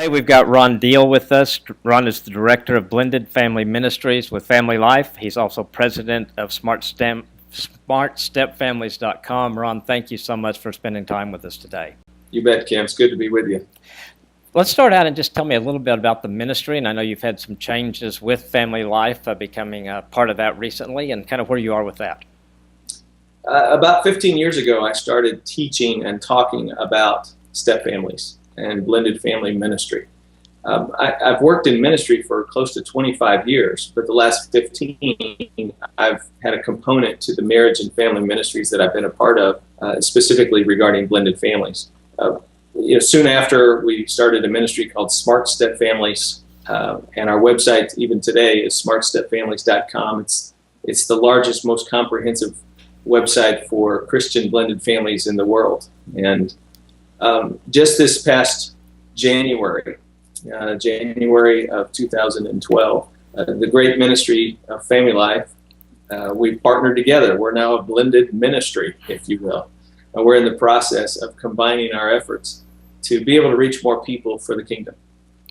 Today we've got Ron Deal with us. Ron is the director of Blended Family Ministries with Family Life. He's also president of SmartStepFamilies.com. Ron, thank you so much for spending time with us today. You bet, Kim. It's good to be with you. Let's start out and just tell me a little bit about the ministry. And I know you've had some changes with Family Life, becoming a part of that recently, and kind of where you are with that. About 15 years ago, I started teaching and talking about step families and blended family ministry. I've worked in ministry for close to 25 years, but the last 15, I've had a component to the marriage and family ministries that I've been a part of, specifically regarding blended families. Soon after, we started a ministry called Smart Step Families, and our website, even today, is SmartStepFamilies.com. It's the largest, most comprehensive website for Christian blended families in the world. And just this past January of 2012, the great ministry of Family Life, we partnered together. We're now a blended ministry, if you will. And we're in the process of combining our efforts to be able to reach more people for the kingdom.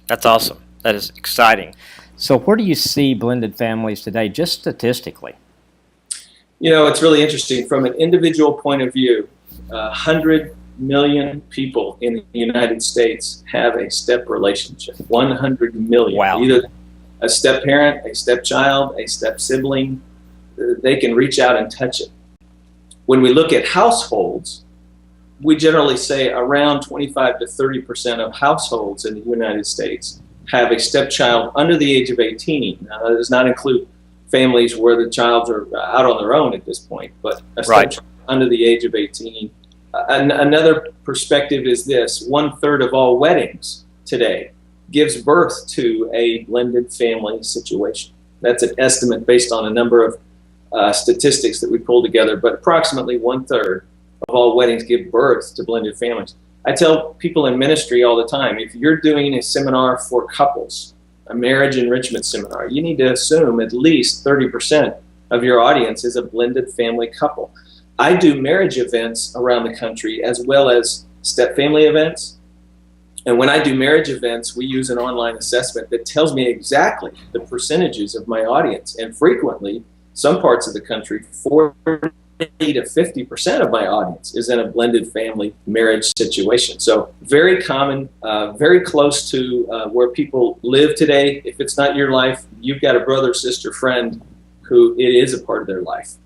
That's awesome. That is exciting. So where do you see blended families today, just statistically? You know, it's really interesting. From an individual point of view, 100 million people in the United States have a step relationship. 100 million. Wow. Either a step parent, a step child, a step sibling, they can reach out and touch it. When we look at households, we generally say around 25 to 30% of households in the United States have a stepchild under the age of 18. Now, that does not include families where the child are out on their own at this point, but a stepchild under the age of 18. Another perspective is this: 1/3 of all weddings today gives birth to a blended family situation. That's an estimate based on a number of statistics that we pulled together, but approximately 1/3 of all weddings give birth to blended families. I tell people in ministry all the time, if you're doing a seminar for couples, a marriage enrichment seminar, you need to assume at least 30% of your audience is a blended family couple. I do marriage events around the country as well as step family events. And when I do marriage events, we use an online assessment that tells me exactly the percentages of my audience. And frequently, some parts of the country, 40 to 50% of my audience is in a blended family marriage situation. So very common, very close to where people live today. If it's not your life, you've got a brother, sister, friend who it is a part of their life.